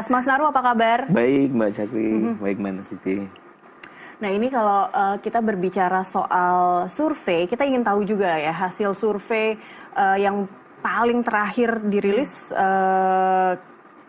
Mas Naru, apa kabar? Baik Mbak Cakri, baik Mbak Siti. Nah ini kalau kita berbicara soal survei, kita ingin tahu juga ya hasil survei yang paling terakhir dirilis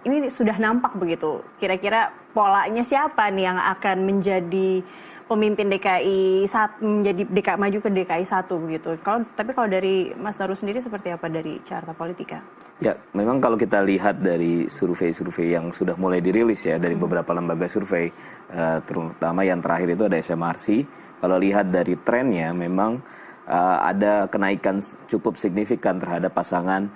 ini sudah nampak begitu. Kira-kira polanya siapa nih yang akan menjadi pemimpin DKI menjadi maju ke DKI 1 begitu. Tapi kalau dari Mas Naru sendiri seperti apa dari Carta Politika? Ya, memang kalau kita lihat dari survei-survei yang sudah mulai dirilis ya dari beberapa lembaga survei, terutama yang terakhir itu ada SMRC. Kalau lihat dari trennya, memang ada kenaikan cukup signifikan terhadap pasangan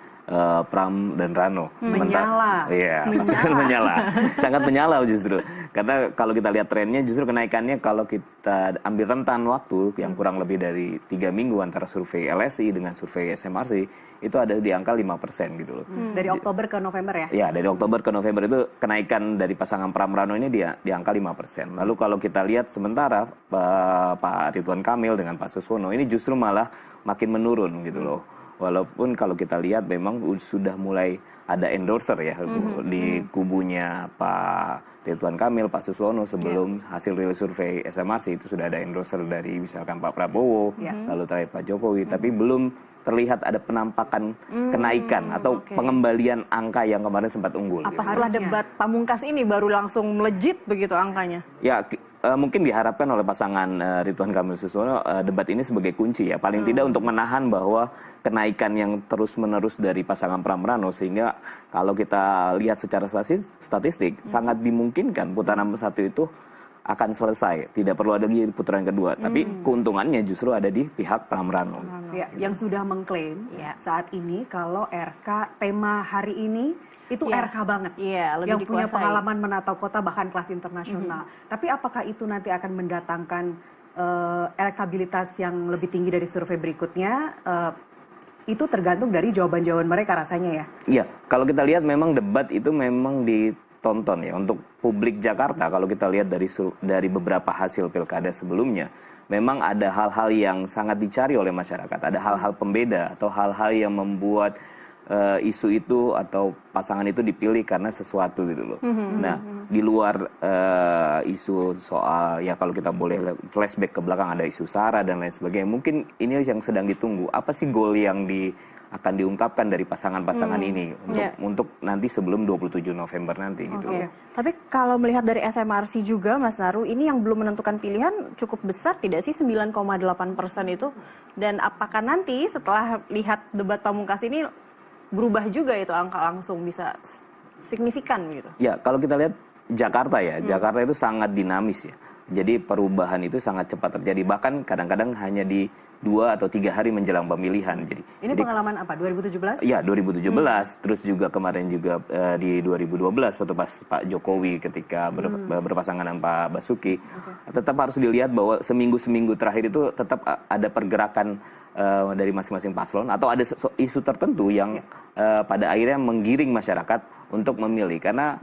Pram dan Rano. Menyala. Iya, pasangan menyala. Sangat menyala justru. Karena kalau kita lihat trennya justru kenaikannya kalau kita ambil rentan waktu yang kurang lebih dari 3 minggu antara survei LSI dengan survei SMRC itu ada di angka 5% gitu loh. Dari Oktober ke November ya? Ya, dari Oktober ke November itu kenaikan dari pasangan Pram Rano ini di angka 5%. Lalu kalau kita lihat sementara Pak Ridwan Kamil dengan Pak Suswono ini justru malah makin menurun gitu loh. Walaupun kalau kita lihat memang sudah mulai ada endorser ya di kubunya Pak Ridwan Kamil, Pak Suswono sebelum hasil rilis survei SMRC itu sudah ada endorser dari misalkan Pak Prabowo, lalu terakhir Pak Jokowi, tapi belum terlihat ada penampakan kenaikan atau pengembalian angka yang kemarin sempat unggul. Apa setelah debat pamungkas ini baru langsung melejit begitu angkanya? Ya, mungkin diharapkan oleh pasangan Ridwan Kamil Suswono debat ini sebagai kunci ya. Paling tidak untuk menahan bahwa kenaikan yang terus-menerus dari pasangan Pram Rano, sehingga kalau kita lihat secara statistik sangat dimungkinkan putaran 1 itu akan selesai, tidak perlu ada lagi putaran kedua. Tapi keuntungannya justru ada di pihak Pram Rano. Ya, yang sudah mengklaim saat ini kalau RK tema hari ini itu RK banget, yang punya pengalaman menata kota bahkan kelas internasional. Tapi apakah itu nanti akan mendatangkan elektabilitas yang lebih tinggi dari survei berikutnya? Itu tergantung dari jawaban-jawaban mereka rasanya ya. Iya, kalau kita lihat memang debat itu memang ditonton ya untuk publik Jakarta. Kalau kita lihat dari beberapa hasil pilkada sebelumnya, memang ada hal-hal yang sangat dicari oleh masyarakat. Ada hal-hal pembeda atau hal-hal yang membuat isu itu atau pasangan itu dipilih karena sesuatu gitu loh. Nah, di luar isu soal ya kalau kita boleh flashback ke belakang ada isu SARA dan lain sebagainya. Mungkin ini yang sedang ditunggu. Apa sih goal yang akan diungkapkan dari pasangan-pasangan ini untuk nanti sebelum 27 November nanti gitu. Tapi kalau melihat dari SMRC juga Mas Naru, ini yang belum menentukan pilihan cukup besar tidak sih 9,8% itu? Dan apakah nanti setelah lihat debat pamungkas ini berubah juga itu angka langsung bisa signifikan gitu? Ya, kalau kita lihat Jakarta ya, Jakarta itu sangat dinamis ya. Jadi perubahan itu sangat cepat terjadi. Bahkan kadang-kadang hanya di 2 atau 3 hari menjelang pemilihan. Ini pengalaman apa? 2017? Iya, 2017. Terus juga kemarin juga di 2012 waktu pas Pak Jokowi ketika berpasangan dengan Pak Basuki. Tetap harus dilihat bahwa seminggu terakhir itu tetap ada pergerakan dari masing-masing paslon atau ada isu tertentu yang pada akhirnya menggiring masyarakat untuk memilih karena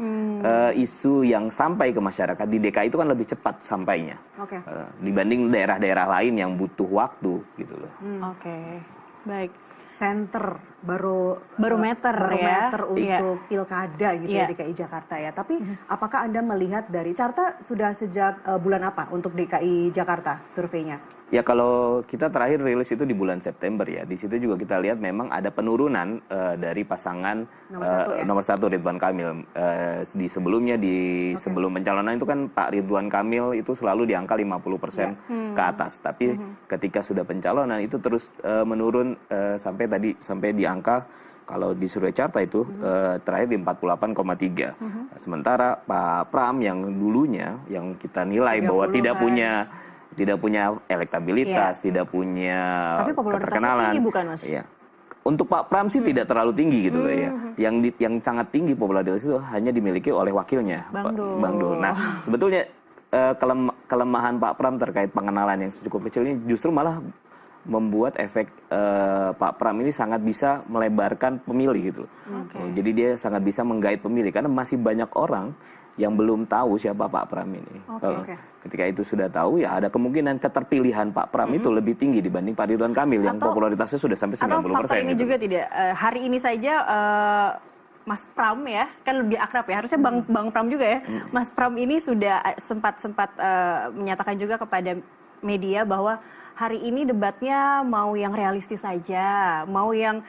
isu yang sampai ke masyarakat di DKI itu kan lebih cepat sampainya dibanding daerah-daerah lain yang butuh waktu gitu loh. Baik. Center barometer untuk pilkada gitu ya DKI Jakarta ya. Tapi apakah Anda melihat dari Carta sudah sejak bulan apa untuk DKI Jakarta surveinya? Ya kalau kita terakhir rilis itu di bulan September ya. Di situ juga kita lihat memang ada penurunan dari pasangan nomor 1 Ridwan Kamil. Di sebelumnya sebelum pencalonan itu kan Pak Ridwan Kamil itu selalu di angka 50% ke atas. Tapi ketika sudah pencalonan itu terus menurun sampai di angka kalau di survei Carta itu terakhir di 48,3. Sementara Pak Pram yang dulunya yang kita nilai bahwa tidak punya elektabilitas, tidak punya keterkenalan. Tinggi bukan, Mas? Iya. Untuk Pak Pram sih tidak terlalu tinggi gitu loh ya. Yang sangat tinggi popularitas itu hanya dimiliki oleh wakilnya, Bang Dul. Nah, sebetulnya kelemahan Pak Pram terkait pengenalan yang cukup kecil ini justru malah membuat efek Pak Pram ini sangat bisa melebarkan pemilih gitu. Jadi dia sangat bisa menggait pemilih karena masih banyak orang yang belum tahu siapa Pak Pram ini. Ketika itu sudah tahu ya ada kemungkinan keterpilihan Pak Pram itu lebih tinggi dibanding Pak Ridwan Kamil yang popularitasnya sudah sampai 90%. Atau faktor ini juga tidak hari ini saja Mas Pram ya, kan lebih akrab ya, harusnya Bang Pram juga ya. Mas Pram ini sudah sempat menyatakan juga kepada media bahwa hari ini debatnya mau yang realistis saja, mau yang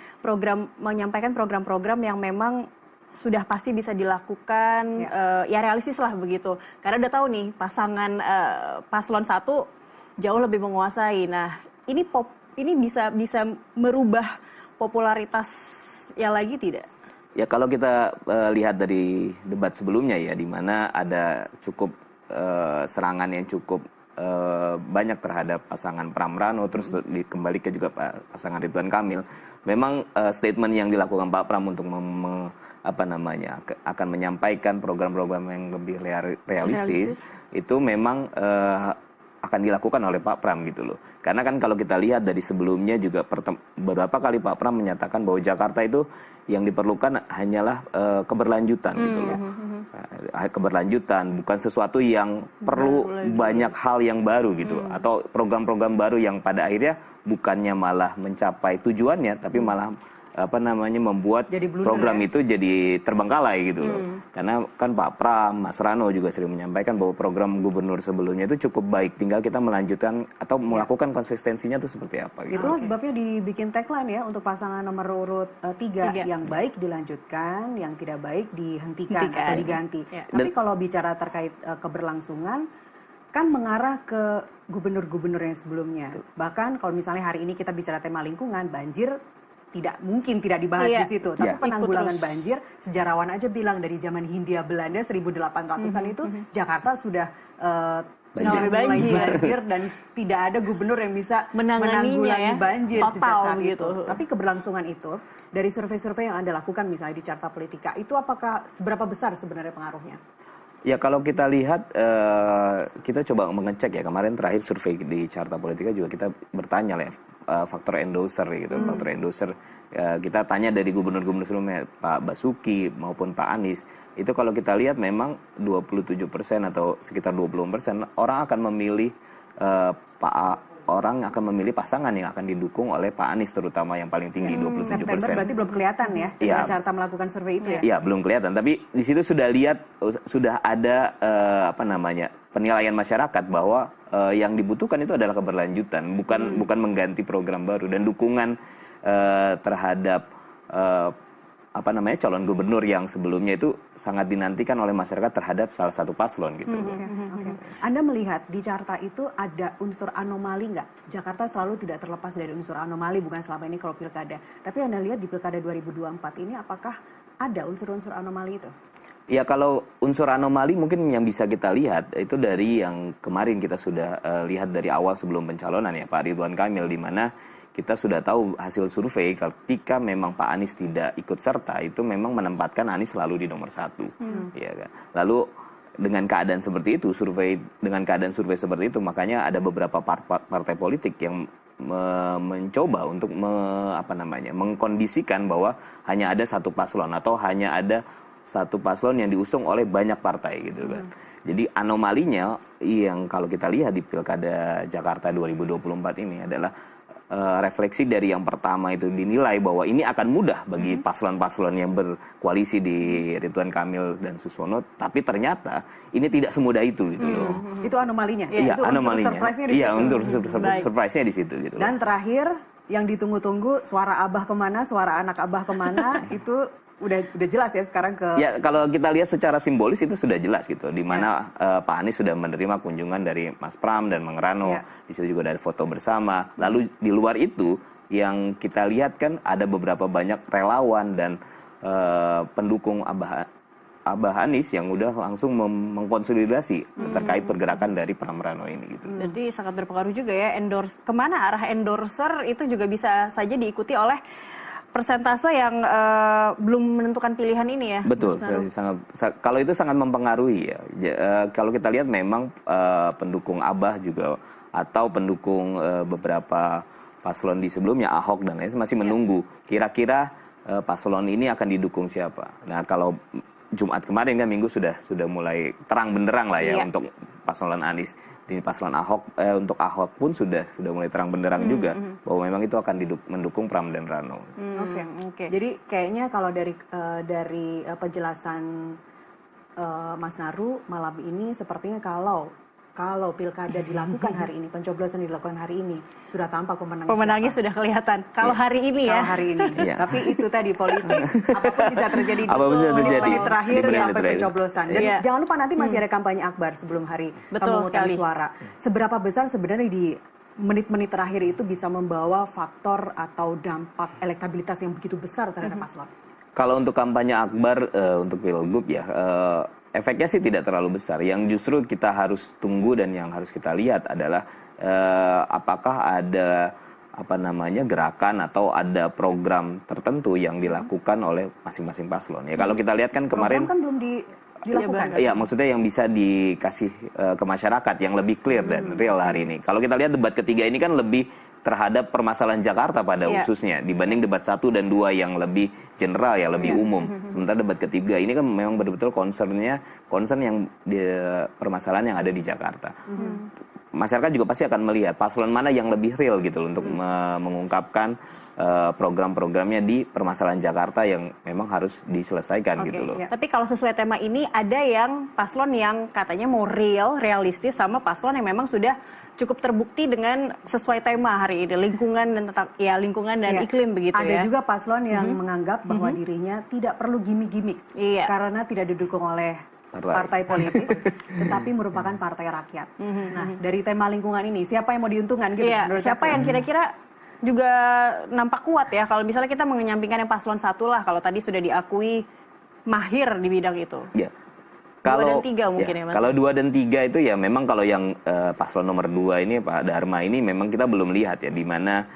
menyampaikan program-program yang memang sudah pasti bisa dilakukan, ya realistis lah begitu. Karena udah tahu nih pasangan paslon 1 jauh lebih menguasai. Nah, ini bisa merubah popularitas ya lagi tidak? Ya kalau kita lihat dari debat sebelumnya ya, di mana ada cukup serangan yang cukup banyak terhadap pasangan Pram Rano, terus kembali ke juga pasangan Ridwan Kamil. Memang statement yang dilakukan Pak Pram untuk akan menyampaikan program-program yang lebih realistis itu memang akan dilakukan oleh Pak Pram gitu loh. Karena kan kalau kita lihat dari sebelumnya juga beberapa kali Pak Pram menyatakan bahwa Jakarta itu yang diperlukan hanyalah keberlanjutan gitu loh. Keberlanjutan, bukan sesuatu yang perlu banyak hal yang baru gitu. Atau program-program baru yang pada akhirnya bukannya malah mencapai tujuannya, tapi malah membuat program itu jadi terbengkalai gitu loh. Karena kan Pak Pram, Mas Rano juga sering menyampaikan bahwa program gubernur sebelumnya itu cukup baik, tinggal kita melanjutkan atau melakukan konsistensinya itu seperti apa gitu. Itulah sebabnya dibikin tagline ya untuk pasangan nomor urut 3, yang baik dilanjutkan, yang tidak baik dihentikan atau diganti. Tapi kalau bicara terkait keberlangsungan kan mengarah ke gubernur-gubernur yang sebelumnya. Bahkan kalau misalnya hari ini kita bicara tema lingkungan, banjir tidak mungkin tidak dibahas di situ. Tapi penanggulangan banjir, sejarawan aja bilang dari zaman Hindia Belanda 1800-an itu Jakarta sudah banjir dan tidak ada gubernur yang bisa menanggulangi banjir sejak saat itu. Tapi keberlangsungan itu dari survei-survei yang Anda lakukan misalnya di Carta Politika, itu apakah seberapa besar sebenarnya pengaruhnya? Ya kalau kita lihat, kita coba mengecek ya, kemarin terakhir survei di Carta Politika juga kita bertanya lah faktor endorser gitu. Faktor endorser kita tanya dari gubernur-gubernur sebelumnya, Pak Basuki maupun Pak Anies, itu kalau kita lihat memang 27% atau sekitar 20% orang akan memilih orang akan memilih pasangan yang akan didukung oleh Pak Anies, terutama yang paling tinggi 27%. September berarti belum kelihatan ya dengan Carta melakukan survei itu ya? Iya, belum kelihatan. Tapi di situ sudah ada penilaian masyarakat bahwa yang dibutuhkan itu adalah keberlanjutan, bukan mengganti program baru, dan dukungan terhadap calon gubernur yang sebelumnya itu sangat dinantikan oleh masyarakat terhadap salah satu paslon gitu. Anda melihat di Carta itu ada unsur anomali nggak? Jakarta selalu tidak terlepas dari unsur anomali, bukan selama ini kalau pilkada. Tapi Anda lihat di pilkada 2024 ini apakah ada unsur-unsur anomali itu? Ya kalau unsur anomali mungkin yang bisa kita lihat itu dari yang kemarin kita sudah lihat dari awal sebelum pencalonan ya, Pak Ridwan Kamil, di mana kita sudah tahu hasil survei ketika memang Pak Anies tidak ikut serta itu memang menempatkan Anies selalu di nomor 1. Ya kan? Lalu dengan keadaan seperti itu, dengan keadaan survei seperti itu, makanya ada beberapa partai politik yang mencoba untuk mengkondisikan bahwa hanya ada satu paslon atau hanya ada satu paslon yang diusung oleh banyak partai gitu kan. Jadi anomalinya yang kalau kita lihat di Pilkada Jakarta 2024 ini adalah refleksi dari yang pertama itu dinilai bahwa ini akan mudah bagi paslon-paslon yang berkoalisi di Ridwan Kamil dan Suswono, tapi ternyata ini tidak semudah itu gitu loh. Itu anomalinya. Iya, anomalinya. Surprise-nya untuk surprise-nya di situ gitu. Dan terakhir yang ditunggu-tunggu, suara abah kemana, suara anak abah kemana, itu udah jelas ya sekarang ke... Ya kalau kita lihat secara simbolis itu sudah jelas gitu, di mana Pak Anies sudah menerima kunjungan dari Mas Pram dan Mang Rano, di situ juga ada foto bersama. Lalu di luar itu yang kita lihat kan ada beberapa banyak relawan dan pendukung Abah Anies yang udah langsung mengkonsolidasi terkait pergerakan dari Pram Rano ini gitu. Berarti sangat berpengaruh juga ya, kemana arah endorser itu juga bisa saja diikuti oleh persentase yang belum menentukan pilihan ini ya. Betul, kalau itu sangat mempengaruhi ya. Kalau kita lihat memang pendukung Abah juga atau pendukung beberapa paslon di sebelumnya, Ahok dan lain masih menunggu kira-kira paslon ini akan didukung siapa. Nah kalau Jumat kemarin kan Minggu sudah mulai terang benderang lah ya untuk paslon Anies, di paslon Ahok, untuk Ahok pun sudah mulai terang benderang juga bahwa memang itu akan mendukung Pram dan Rano. Oke. Jadi kayaknya kalau dari penjelasan Mas Naru malam ini sepertinya kalau pilkada dilakukan hari ini, pencoblosan dilakukan hari ini, sudah tampak pemenangnya sudah kelihatan. Kalau hari ini ya. Kalau hari ini. Tapi itu tadi politik, apapun bisa terjadi di menit terakhir sampai pencoblosan. Dan jangan lupa nanti masih ada kampanye akbar sebelum hari pemungutan suara. Seberapa besar sebenarnya di menit-menit terakhir itu bisa membawa faktor atau dampak elektabilitas yang begitu besar terhadap paslon? Kalau untuk kampanye akbar untuk Pilgub ya, efeknya sih tidak terlalu besar. Yang justru kita harus tunggu dan yang harus kita lihat adalah apakah ada gerakan atau ada program tertentu yang dilakukan oleh masing-masing paslon. Ya kalau kita lihat kan kemarin program kan belum dilakukan. Iya, maksudnya yang bisa dikasih ke masyarakat yang lebih clear dan real hari ini. Kalau kita lihat debat ketiga ini kan lebih terhadap permasalahan Jakarta pada khususnya dibanding debat 1 dan 2 yang lebih general ya, lebih umum. Sementara debat ketiga ini kan memang betul-betul concern yang permasalahan yang ada di Jakarta. Masyarakat juga pasti akan melihat paslon mana yang lebih real gitu loh, untuk mengungkapkan program-programnya di permasalahan Jakarta yang memang harus diselesaikan gitu loh. Tapi kalau sesuai tema ini ada yang paslon yang katanya mau realistis sama paslon yang memang sudah cukup terbukti dengan sesuai tema hari ini, lingkungan dan iklim begitu ada ya. Ada juga paslon yang menganggap bahwa dirinya tidak perlu gimmick-gimmick karena tidak didukung oleh partai politik, tetapi merupakan partai rakyat. Nah, dari tema lingkungan ini siapa yang mau diuntungkan gitu? Siapa yang kira-kira juga nampak kuat ya kalau misalnya kita menyampingkan yang paslon 1 lah, kalau tadi sudah diakui mahir di bidang itu. Ya. 2 dan 3 mungkin ya Mas. Kalau 2 dan 3 itu ya memang kalau yang paslon nomor 2 ini Pak Dharma ini memang kita belum lihat ya di mana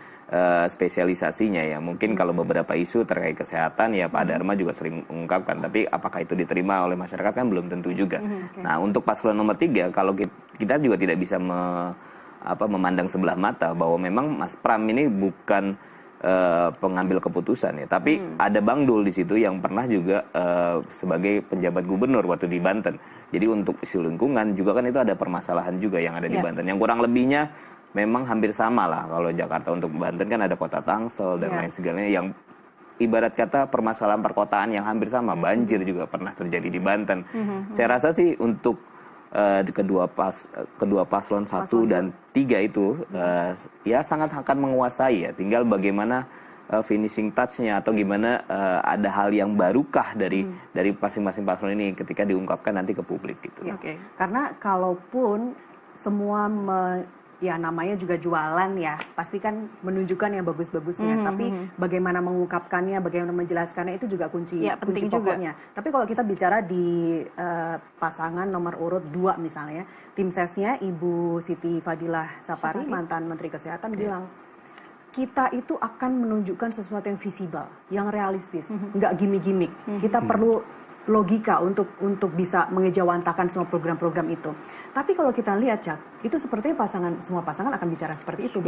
spesialisasinya ya. Mungkin kalau beberapa isu terkait kesehatan ya Pak Dharma juga sering mengungkapkan, tapi apakah itu diterima oleh masyarakat kan belum tentu juga. Nah, untuk paslon nomor 3 kalau kita juga tidak bisa memandang sebelah mata bahwa memang Mas Pram ini bukan pengambil keputusan ya, tapi ada Bang Dul di situ yang pernah juga sebagai penjabat gubernur waktu di Banten. Jadi untuk isu lingkungan juga kan itu ada permasalahan juga yang ada di Banten. Yang kurang lebihnya memang hampir sama lah. Kalau Jakarta untuk Banten kan ada kota Tangsel dan lain segalanya yang ibarat kata permasalahan perkotaan yang hampir sama. Banjir juga pernah terjadi di Banten. Saya rasa sih untuk kedua paslon 1 dan 3 itu ya sangat akan menguasai ya. Tinggal bagaimana finishing touch-nya atau gimana ada hal yang barukah dari masing-masing paslon ini ketika diungkapkan nanti ke publik gitu. Karena kalaupun semua namanya juga jualan ya, pasti kan menunjukkan yang bagus-bagusnya. Tapi bagaimana mengungkapkannya, bagaimana menjelaskannya itu juga kunci pokoknya. Tapi kalau kita bicara di pasangan nomor urut 2 misalnya, tim sesnya Ibu Siti Fadilah Sapari, mantan Menteri Kesehatan bilang, kita itu akan menunjukkan sesuatu yang visible, yang realistis, nggak gimmick-gimmick. Kita perlu logika untuk bisa mengejawantakan semua program-program itu. Tapi kalau kita lihat, Cak, itu sepertinya semua pasangan akan bicara seperti itu.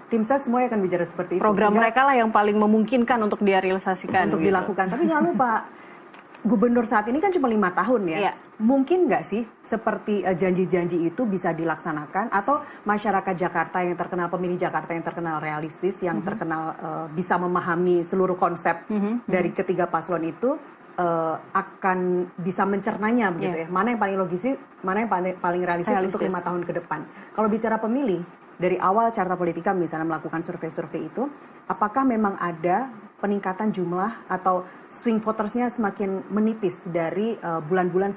Tim ses semua akan bicara seperti itu. Program mereka lah yang paling memungkinkan untuk direalisasikan. Untuk dilakukan. Tapi jangan lupa, gubernur saat ini kan cuma 5 tahun ya. Mungkin nggak sih seperti janji-janji itu bisa dilaksanakan, atau masyarakat Jakarta yang terkenal, pemilih Jakarta yang terkenal realistis, yang terkenal bisa memahami seluruh konsep dari ketiga paslon itu, akan bisa mencernanya begitu ya. Mana yang paling logis, mana yang paling realistis untuk 5 tahun ke depan. Kalau bicara pemilih, dari awal Carta Politika misalnya melakukan survei-survei itu, apakah memang ada peningkatan jumlah atau swing votersnya semakin menipis dari bulan-bulan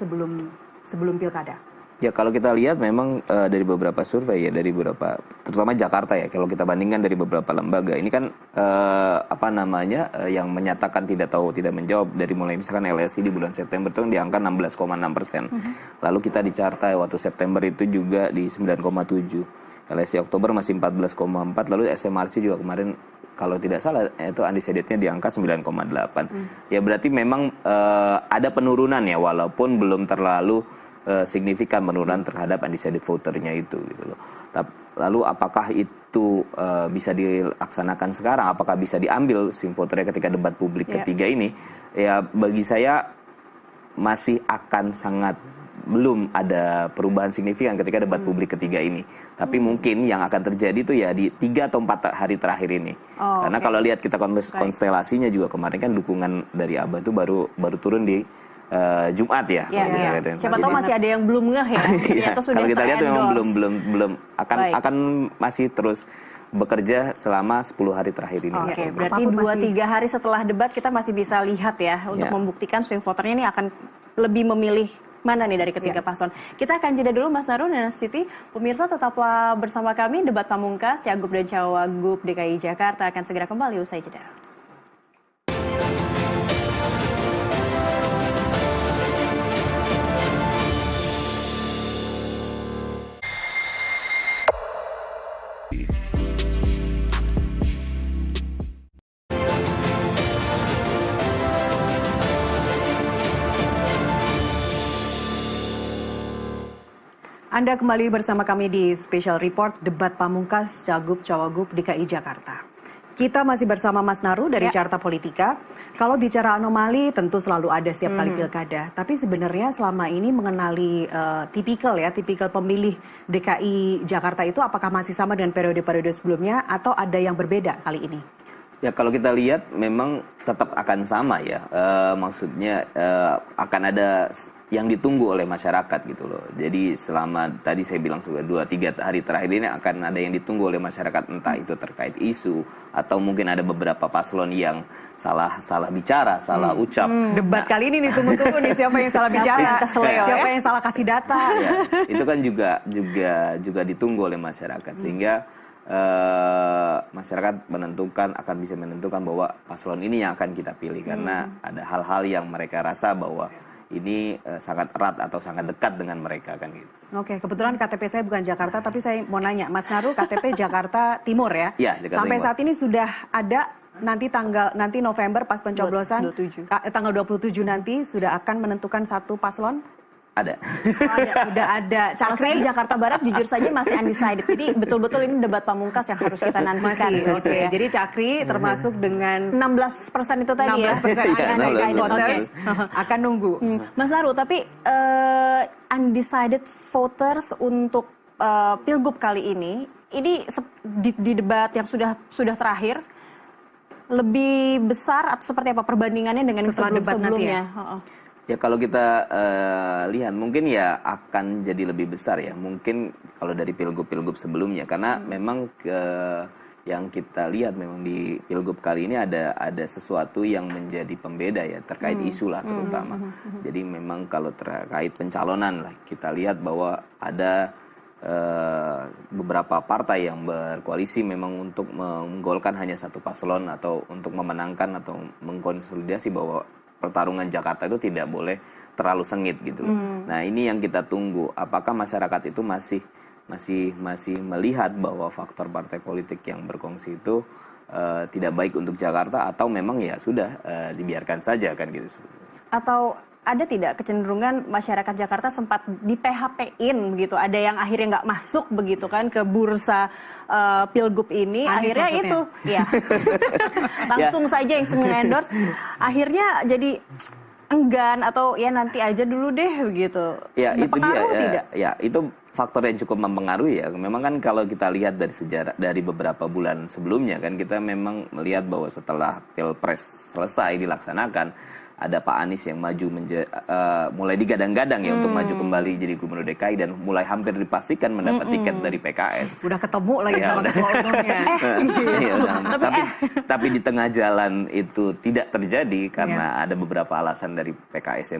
sebelum pilkada? Ya kalau kita lihat memang dari beberapa survei ya, dari beberapa, terutama Jakarta ya, kalau kita bandingkan dari beberapa lembaga, ini kan yang menyatakan tidak tahu, tidak menjawab, dari mulai misalkan LSI di bulan September itu di angka 16,6%. Lalu kita di Carta waktu September itu juga di 9,7%. LSI Oktober masih 14,4%, lalu SMRC juga kemarin kalau tidak salah itu undecided-nya di angka 9,8%. Ya berarti memang ada penurunan ya, walaupun belum terlalu signifikan penurunan terhadap undecided voternya itu gitu loh. Lalu apakah itu bisa dilaksanakan sekarang? Apakah bisa diambil swing voternya ketika debat publik ketiga ini? Ya bagi saya masih akan sangat belum ada perubahan signifikan ketika debat publik ketiga ini. Tapi mungkin yang akan terjadi itu ya di 3 atau 4 hari terakhir ini. Karena kalau lihat kita konstelasinya juga kemarin kan dukungan dari Abah itu baru turun di Jumat ya. Siapa tahu masih ada yang belum ngeh ya. Kalau kita lihat memang belum akan masih terus bekerja selama 10 hari terakhir ini. Oke, berarti 2-3 hari setelah debat kita masih bisa lihat ya untuk membuktikan swing voternya ini akan lebih memilih mana nih dari ketiga paslon. Kita akan jeda dulu Mas Naru dan Siti. Pemirsa tetaplah bersama kami, debat pamungkas Cagup dan Cawagup DKI Jakarta akan segera kembali usai jeda. Anda kembali bersama kami di Special Report Debat Pamungkas Cagup Cawagup DKI Jakarta. Kita masih bersama Mas Naru dari Carta Politika. Kalau bicara anomali tentu selalu ada setiap kali pilkada. Tapi sebenarnya selama ini mengenali tipikal pemilih DKI Jakarta itu apakah masih sama dengan periode-periode sebelumnya atau ada yang berbeda kali ini? Ya kalau kita lihat memang tetap akan sama ya. Maksudnya akan ada yang ditunggu oleh masyarakat gitu loh. Jadi selama tadi saya bilang sudah 2-3 hari terakhir ini akan ada yang ditunggu oleh masyarakat, entah itu terkait isu atau mungkin ada beberapa paslon yang salah bicara, salah ucap. Debat kali ini ditunggu-tunggu nih siapa yang salah bicara, siapa yang salah kasih data. Ya, itu kan juga ditunggu oleh masyarakat sehingga masyarakat akan bisa menentukan bahwa paslon ini yang akan kita pilih karena ada hal-hal yang mereka rasa bahwa ini sangat erat atau sangat dekat dengan mereka kan gitu. Oke, kebetulan KTP saya bukan Jakarta, tapi saya mau nanya, Mas Naru KTP Jakarta Timur ya? Iya, Jakarta Sampai Timur. saat ini sudah ada nanti November pas pencoblosan 27. Tanggal 27 nanti sudah akan menentukan satu paslon? Ada. Sudah ada. Kalau saya di Jakarta Barat jujur saja masih undecided. Jadi betul-betul ini debat pamungkas yang harus kita nantikan. Oke. Jadi Cakri termasuk dengan 16% itu tadi 16% undecided voters akan nunggu. Mas Naru, tapi undecided voters untuk Pilgub kali ini di debat yang sudah terakhir lebih besar atau seperti apa perbandingannya dengan sebelum-sebelumnya? Ya kalau kita lihat mungkin ya akan jadi lebih besar ya. Mungkin kalau dari pilgub sebelumnya karena memang yang kita lihat memang di pilgub kali ini ada sesuatu yang menjadi pembeda ya terkait isu lah terutama. Jadi memang kalau terkait pencalonan lah kita lihat bahwa ada beberapa partai yang berkoalisi memang untuk menggolkan hanya satu paslon atau untuk memenangkan atau mengkonsolidasi bahwa pertarungan Jakarta itu tidak boleh terlalu sengit gitu loh. Nah ini yang kita tunggu. Apakah masyarakat itu masih melihat bahwa faktor partai politik yang berkongsi itu tidak baik untuk Jakarta atau memang ya sudah dibiarkan saja kan gitu. Atau ada tidak kecenderungan masyarakat Jakarta sempat di PHP-in begitu, ada yang akhirnya nggak masuk begitu kan ke bursa Pilgub ini, akhirnya maksudnya. Itu ya langsung saja yang mengendorse, akhirnya jadi enggan atau ya nanti aja dulu deh begitu. Ya itu dia tidak? Ya itu faktor yang cukup mempengaruhi ya. Memang kan kalau kita lihat dari sejarah dari beberapa bulan sebelumnya kan kita memang melihat bahwa setelah Pilpres selesai dilaksanakan ada Pak Anies yang maju mulai digadang-gadang ya untuk maju kembali jadi gubernur DKI dan mulai hampir dipastikan mendapat tiket dari PKS. Udah ketemu lagi sama ketua umumnya. Tapi di tengah jalan itu tidak terjadi karena ada beberapa alasan dari PKS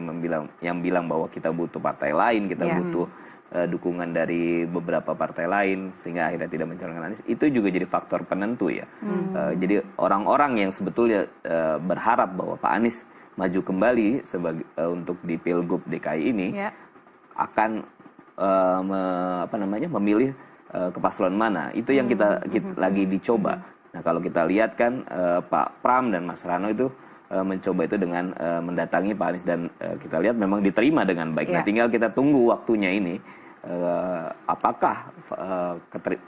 yang bilang bahwa kita butuh partai lain, kita butuh dukungan dari beberapa partai lain sehingga akhirnya tidak mencalonkan Anies. Itu juga jadi faktor penentu ya. Jadi orang-orang yang sebetulnya berharap bahwa Pak Anies maju kembali untuk di Pilgub DKI ini akan memilih ke paslon mana. Itu yang kita lagi dicoba. Nah kalau kita lihat kan Pak Pram dan Mas Rano itu mencoba itu dengan mendatangi Pak Anies dan kita lihat memang diterima dengan baik. Nah tinggal kita tunggu waktunya ini. Apakah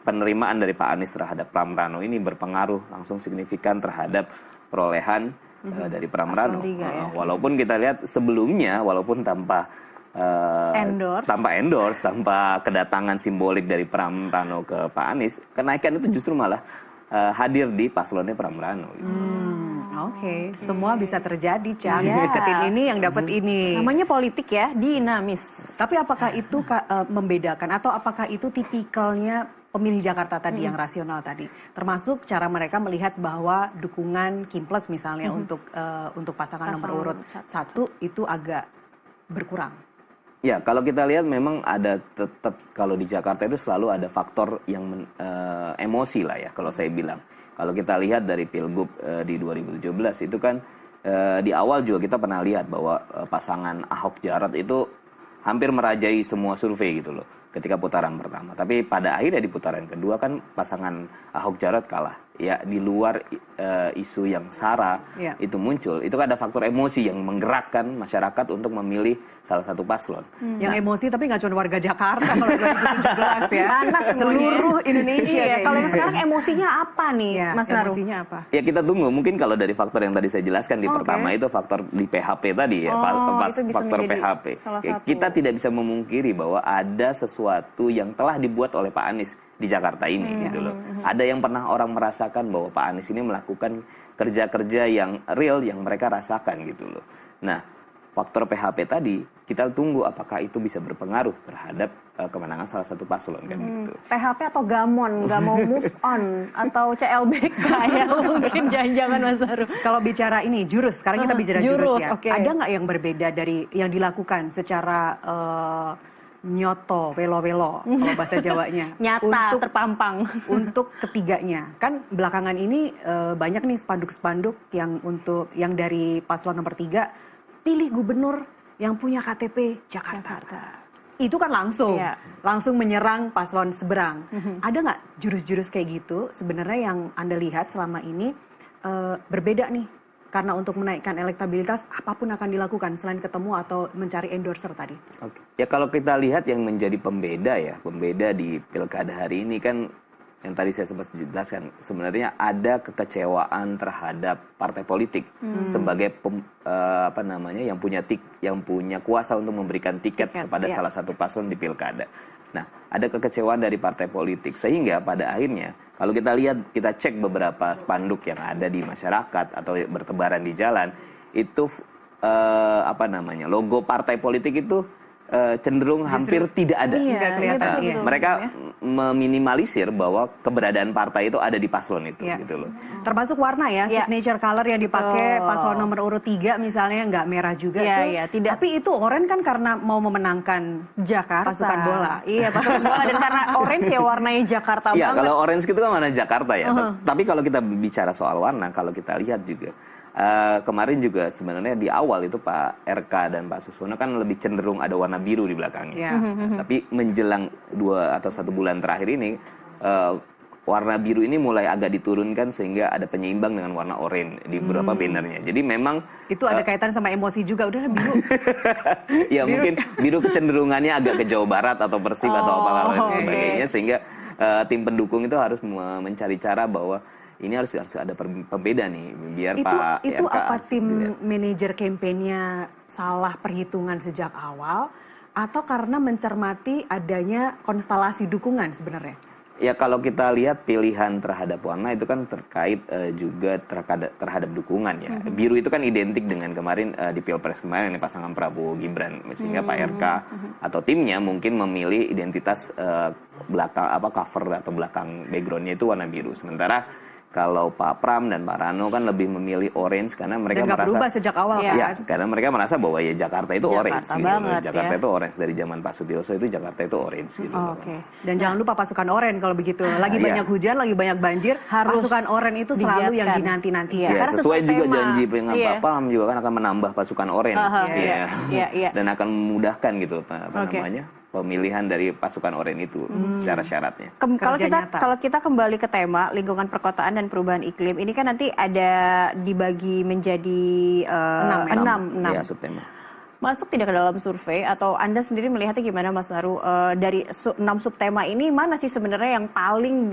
penerimaan dari Pak Anies terhadap Pram Rano ini berpengaruh langsung signifikan terhadap perolehan dari Pram Rano. Walaupun kita lihat sebelumnya, walaupun tanpa tanpa endorse, tanpa kedatangan simbolik dari Pramrano ke Pak Anies, kenaikan itu justru malah hadir di paslonnya Pramrano. Gitu. Oke, semua bisa terjadi, Cak. Dapetin ini yang dapat ini. Namanya politik ya, dinamis. Tapi apakah itu membedakan atau apakah itu tipikalnya pemilih Jakarta tadi yang rasional tadi? Termasuk cara mereka melihat bahwa dukungan Kim Plus misalnya untuk pasangan nomor urut 1 itu agak berkurang. Ya, kalau kita lihat memang ada tetap kalau di Jakarta itu selalu ada faktor yang emosi lah ya kalau saya bilang. Kalau kita lihat dari Pilgub di 2017 itu kan di awal juga kita pernah lihat bahwa pasangan Ahok Jarot itu hampir merajai semua survei gitu loh ketika putaran pertama. Tapi pada akhirnya di putaran kedua kan pasangan Ahok Jarot kalah. Ya di luar isu yang sara itu muncul, itu kan ada faktor emosi yang menggerakkan masyarakat untuk memilih salah satu paslon. Yang emosi tapi nggak cuma warga Jakarta kalau 2017 ya. Panas seluruh Indonesia. Kalau yang sekarang emosinya apa nih, Mas Naru? Emosinya apa? Ya kita tunggu, mungkin kalau dari faktor yang tadi saya jelaskan di pertama itu faktor di PHP tadi ya, faktor PHP. Kita tidak bisa memungkiri bahwa ada sesuatu yang telah dibuat oleh Pak Anies di Jakarta ini gitu loh. Ada yang pernah orang merasakan bahwa Pak Anies ini melakukan kerja-kerja yang real yang mereka rasakan gitu loh. Nah, faktor PHP tadi kita tunggu apakah itu bisa berpengaruh terhadap kemenangan salah satu paslon kan gitu. PHP atau gamon, nggak mau move on atau CLBK ya mungkin jangan-jangan Mas Naru. Kalau bicara ini jurus, sekarang kita bicara jurus ya. Okay. Ada nggak yang berbeda dari yang dilakukan secara nyoto, velo-velo kalau bahasa Jawanya. Nyata, terpampang. Untuk ketiganya. Kan belakangan ini banyak nih spanduk-spanduk yang dari paslon nomor 3, pilih gubernur yang punya KTP Jakarta. Itu kan langsung menyerang paslon seberang. Ada nggak jurus-jurus kayak gitu sebenarnya yang Anda lihat selama ini berbeda nih? Karena untuk menaikkan elektabilitas, apapun akan dilakukan selain ketemu atau mencari endorser tadi. Oke. Ya kalau kita lihat yang menjadi pembeda di pilkada hari ini kan yang tadi saya sempat jelaskan, sebenarnya ada kekecewaan terhadap partai politik sebagai yang punya kuasa untuk memberikan tiket kepada salah satu paslon di pilkada. Nah, ada kekecewaan dari partai politik sehingga pada akhirnya kalau kita lihat, kita cek beberapa spanduk yang ada di masyarakat atau bertebaran di jalan, itu logo partai politik itu cenderung hampir tidak ada. Mereka meminimalisir bahwa keberadaan partai itu ada di paslon itu gitu loh. Termasuk warna ya, signature color yang dipakai paslon nomor urut 3 misalnya nggak merah juga tuh. Tapi itu oranye kan karena mau memenangkan Jakarta. Pasukan bola. Iya, pasukan bola dan karena orange ya warnanya Jakarta banget. Iya, kalau orange itu kan warna Jakarta ya. Tapi kalau kita bicara soal warna, kalau kita lihat juga kemarin juga sebenarnya di awal itu Pak RK dan Pak Suswono kan lebih cenderung ada warna biru di belakangnya. Tapi menjelang 2 atau 1 bulan terakhir ini warna biru ini mulai agak diturunkan sehingga ada penyeimbang dengan warna oranye di beberapa bannernya. Jadi memang itu ada kaitan sama emosi juga, udahlah biru. Ya mungkin biru kecenderungannya agak ke Jawa Barat atau Persib atau apa sebagainya sehingga tim pendukung itu harus mencari cara bahwa ini harus ada pembeda nih biar Pak itu RK apa tim manajer kampanyenya salah perhitungan sejak awal atau karena mencermati adanya konstelasi dukungan sebenarnya? Ya kalau kita lihat pilihan terhadap warna itu kan terkait juga terhadap dukungan ya. Biru itu kan identik dengan kemarin di Pilpres kemarin nih pasangan Prabowo Gibran, sehingga Pak RK atau timnya mungkin memilih identitas belakang cover atau belakang backgroundnya itu warna biru. Sementara kalau Pak Pram dan Pak Rano kan lebih memilih orange karena mereka merasa berubah sejak awal kan? Ya, karena mereka merasa bahwa ya Jakarta itu orange gitu. Jakarta ya. itu orange dari zaman Pak Sutioso itu Jakarta itu orange gitu. Dan jangan lupa pasukan oranye kalau begitu. Lagi banyak hujan, lagi banyak banjir, pasukan oranye itu selalu yang dinanti-nanti ya. Karena sesuai juga janji dengan Pak Pram juga kan akan menambah pasukan oranye. Dan akan memudahkan gitu namanya pemilihan dari pasukan oranye itu secara syaratnya. Kalau kita kembali ke tema lingkungan perkotaan dan perubahan iklim, ini kan nanti ada dibagi menjadi 6 subtema. Masuk tidak ke dalam survei atau Anda sendiri melihatnya gimana Mas Naru? Dari 6 subtema ini mana sih sebenarnya yang paling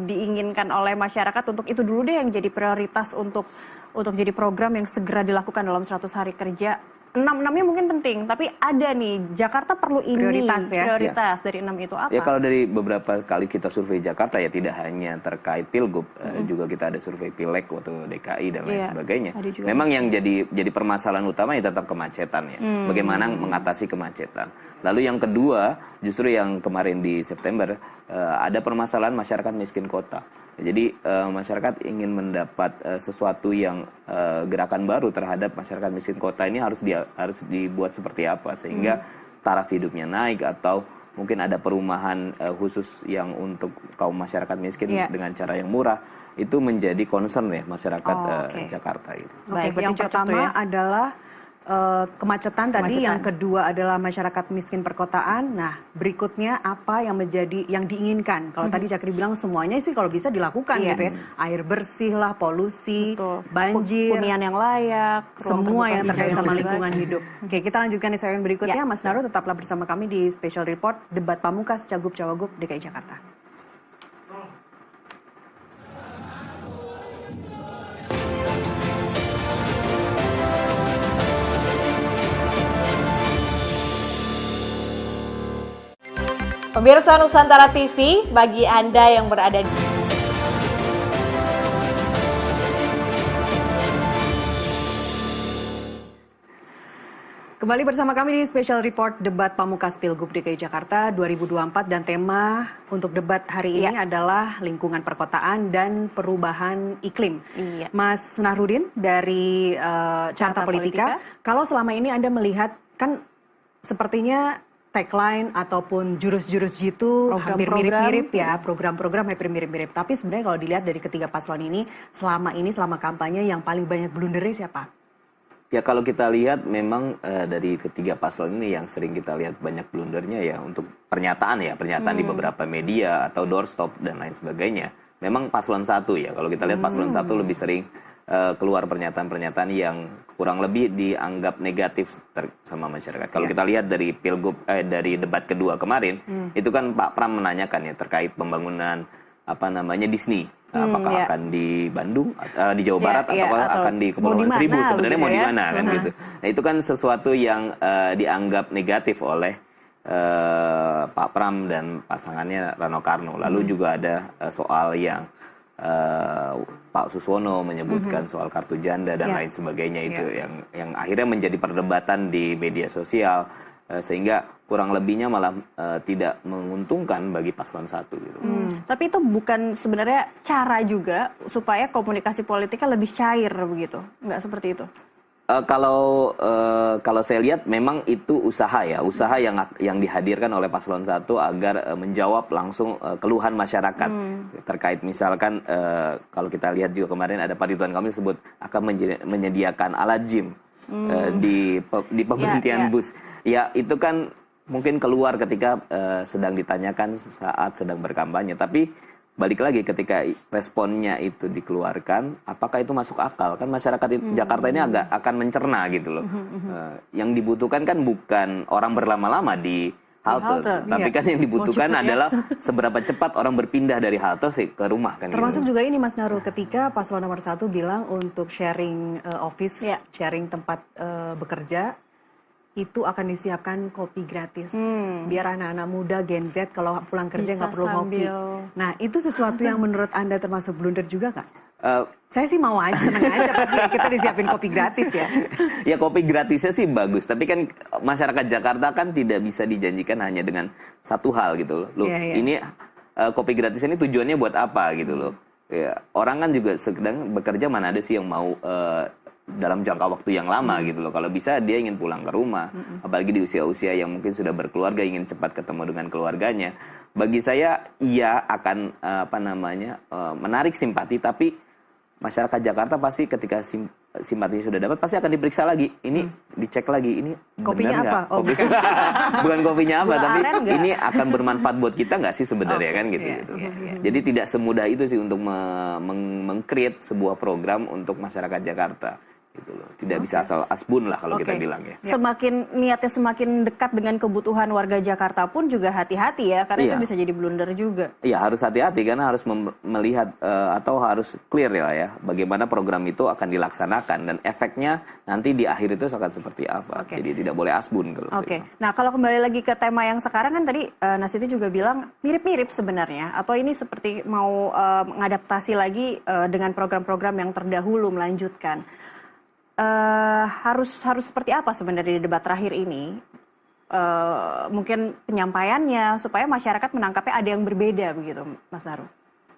diinginkan oleh masyarakat untuk itu dulu deh yang jadi prioritas untuk jadi program yang segera dilakukan dalam 100 hari kerja enam-enamnya mungkin penting, tapi ada nih Jakarta perlu ini prioritas dari 6 itu apa? Ya kalau dari beberapa kali kita survei Jakarta ya tidak hanya terkait pilgub, juga kita ada survei pileg atau DKI dan lain sebagainya. Memang yang jadi permasalahan utama ya tetap kemacetan ya. Bagaimana mengatasi kemacetan. Lalu yang kedua justru yang kemarin di September ada permasalahan masyarakat miskin kota. Jadi masyarakat ingin mendapat sesuatu yang gerakan baru terhadap masyarakat miskin kota ini harus dibuat seperti apa sehingga taraf hidupnya naik atau mungkin ada perumahan khusus yang untuk kaum masyarakat miskin dengan cara yang murah. Itu menjadi concern ya masyarakat Jakarta gitu. Baik, yang pertama adalah kemacetan tadi, yang kedua adalah masyarakat miskin perkotaan. Nah, berikutnya apa yang menjadi yang diinginkan? Kalau tadi Cakri bilang semuanya sih kalau bisa dilakukan gitu ya. Air bersih lah, polusi, banjir, hunian yang layak, semua yang terkait sama lingkungan hidup. Oke, kita lanjutkan di segmen berikutnya. Mas Naru tetaplah bersama kami di Special Report Debat Pamungkas Cagup-Cawagup DKI Jakarta. Pemirsa Nusantara TV, bagi Anda yang berada di Kembali bersama kami di Special Report Debat Pamungkas Pilgub DKI Jakarta 2024 dan tema untuk debat hari ini adalah lingkungan perkotaan dan perubahan iklim. Mas Nahrudin dari Carta Politika, kalau selama ini Anda melihat kan sepertinya tagline ataupun jurus-jurus gitu hampir mirip-mirip ya, program-program hampir mirip-mirip. Tapi sebenarnya kalau dilihat dari ketiga paslon ini, selama kampanye yang paling banyak blundernya siapa? Ya kalau kita lihat memang dari ketiga paslon ini yang sering kita lihat banyak blundernya ya untuk pernyataan di beberapa media atau doorstop dan lain sebagainya. Memang paslon 1 ya, kalau kita lihat paslon 1 lebih sering keluar pernyataan-pernyataan yang kurang lebih dianggap negatif sama masyarakat. Kalau kita lihat dari pilgub dari debat kedua kemarin, itu kan Pak Pram menanyakan ya terkait pembangunan Disney. Apakah akan di Bandung, di Jawa Barat atau akan di Kepulauan Seribu? Sebenarnya mau di mana kan gitu. Nah, itu kan sesuatu yang dianggap negatif oleh Pak Pram dan pasangannya Rano Karno. Lalu juga ada soal yang Pak Suswono menyebutkan soal kartu janda dan lain sebagainya itu yang akhirnya menjadi perdebatan di media sosial sehingga kurang lebihnya malah tidak menguntungkan bagi paslon 1 gitu. Tapi itu bukan sebenarnya cara juga supaya komunikasi politiknya lebih cair begitu, nggak seperti itu? Kalau saya lihat memang itu usaha yang dihadirkan oleh paslon 1 agar menjawab langsung keluhan masyarakat terkait misalkan kalau kita lihat juga kemarin ada Pak Ridwan Kamil sebut akan menyediakan alat gym di pemberhentian bus. Ya itu kan mungkin keluar ketika sedang ditanyakan saat sedang berkampanye, tapi balik lagi ketika responnya itu dikeluarkan, apakah itu masuk akal? Kan masyarakat Jakarta ini akan mencerna gitu loh. Yang dibutuhkan kan bukan orang berlama-lama di halte, tapi kan yang dibutuhkan adalah seberapa cepat orang berpindah dari halte ke rumah kan. Termasuk juga ini Mas Naru, ketika paslon nomor 1 bilang untuk sharing office, sharing tempat bekerja, itu akan disiapkan kopi gratis biar anak-anak muda Gen Z kalau pulang kerja nggak perlu ngopi. Nah itu sesuatu yang menurut Anda termasuk blunder juga nggak? Saya sih mau aja, seneng aja pasti kita disiapin kopi gratis ya. Ya kopi gratisnya sih bagus, tapi kan masyarakat Jakarta kan tidak bisa dijanjikan hanya dengan satu hal gitu loh. Ini kopi gratis ini tujuannya buat apa gitu loh. Ya, orang kan juga sedang bekerja, mana ada sih yang mau dalam jangka waktu yang lama gitu loh. Kalau bisa dia ingin pulang ke rumah, apalagi di usia-usia yang mungkin sudah berkeluarga, ingin cepat ketemu dengan keluarganya. Bagi saya ia akan menarik simpati, tapi masyarakat Jakarta pasti ketika simpatinya sudah dapat pasti akan diperiksa lagi. Ini dicek lagi, ini kopinya apa? Bukan kopinya apa, tapi ini akan bermanfaat buat kita nggak sih sebenarnya kan gitu. Jadi tidak semudah itu sih untuk meng-create sebuah program untuk masyarakat Jakarta. gitu loh. Tidak bisa asal asbun lah kalau kita bilang ya. Semakin niatnya semakin dekat dengan kebutuhan warga Jakarta pun juga hati-hati ya, karena itu bisa jadi blunder juga. Iya, harus hati-hati karena harus melihat atau harus clear ya bagaimana program itu akan dilaksanakan dan efeknya nanti di akhir itu akan seperti apa. Jadi tidak boleh asbun kalau saya. Nah, kalau kembali lagi ke tema yang sekarang kan tadi Nasiti juga bilang mirip-mirip sebenarnya, atau ini seperti mau mengadaptasi lagi dengan program-program yang terdahulu melanjutkan. Harus seperti apa sebenarnya di debat terakhir ini? Mungkin penyampaiannya supaya masyarakat menangkapnya ada yang berbeda begitu, Mas Naru.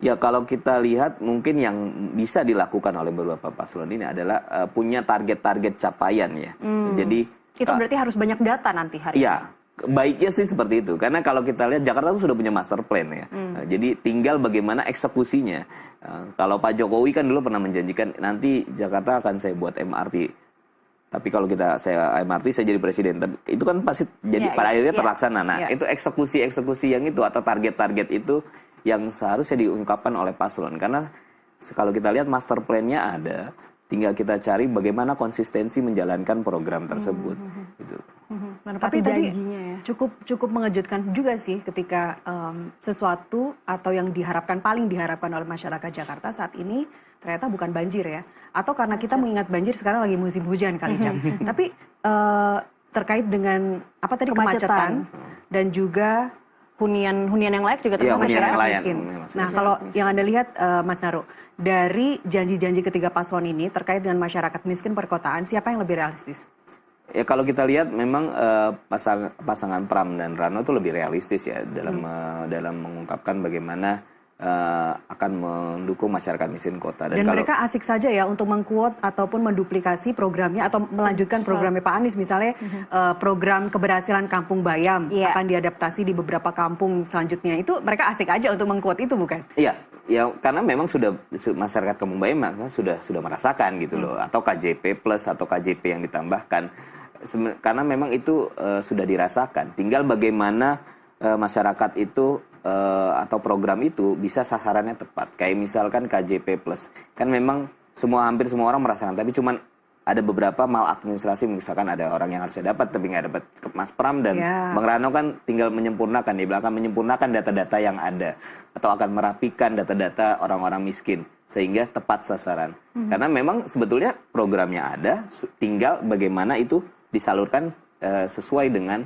Ya, kalau kita lihat mungkin yang bisa dilakukan oleh beberapa paslon ini adalah punya target-target capaian ya. Jadi itu berarti harus banyak data nanti hari ini. Iya, baiknya sih seperti itu. Karena kalau kita lihat Jakarta itu sudah punya master plan ya. Jadi tinggal bagaimana eksekusinya. Kalau Pak Jokowi kan dulu pernah menjanjikan nanti Jakarta akan saya buat MRT. Tapi kalau saya MRT saya jadi presiden. Tapi itu kan pasti jadi pada akhirnya terlaksana. Nah, itu eksekusi yang itu atau target-target itu yang seharusnya diungkapkan oleh paslon. Karena kalau kita lihat master plan-nya ada, tinggal kita cari bagaimana konsistensi menjalankan program tersebut. Gitu. Tapi tadi cukup mengejutkan juga sih ketika sesuatu atau yang paling diharapkan oleh masyarakat Jakarta saat ini ternyata bukan banjir ya. Atau karena kita mengingat banjir sekarang lagi musim hujan kali Jam. Tapi terkait dengan kemacetan dan juga hunian yang layak juga termasuk masyarakat miskin. Nah, kalau yang Anda lihat Mas Naru, dari janji-janji ketiga paslon ini terkait dengan masyarakat miskin perkotaan, siapa yang lebih realistis? Ya, kalau kita lihat memang pasangan Pram dan Rano itu lebih realistis ya dalam mengungkapkan bagaimana akan mendukung masyarakat miskin kota. Dan mereka asik saja ya untuk mengquote ataupun menduplikasi programnya atau melanjutkan programnya Pak Anies. Misalnya program keberhasilan Kampung Bayam akan diadaptasi di beberapa kampung selanjutnya. Itu mereka asik aja untuk mengquote itu, bukan? Iya, ya karena memang sudah masyarakat Kampung Bayam sudah merasakan gitu loh. Atau KJP plus atau KJP yang ditambahkan. Karena memang itu sudah dirasakan. Tinggal bagaimana masyarakat itu atau program itu bisa sasarannya tepat. Kayak misalkan KJP plus. Kan memang hampir semua orang merasakan. Tapi cuman ada beberapa maladministrasi. Misalkan ada orang yang harusnya dapat tapi nggak dapat. Mas Pram dan Bang Rano kan tinggal menyempurnakan. Di belakang menyempurnakan data-data yang ada. Atau akan merapikan data-data orang-orang miskin. Sehingga tepat sasaran. Karena memang sebetulnya programnya ada. Tinggal bagaimana itu disalurkan sesuai dengan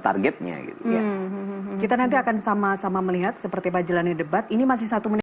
targetnya gitu. Kita nanti akan sama-sama melihat seperti apa jalannya debat. Ini masih 1 menit.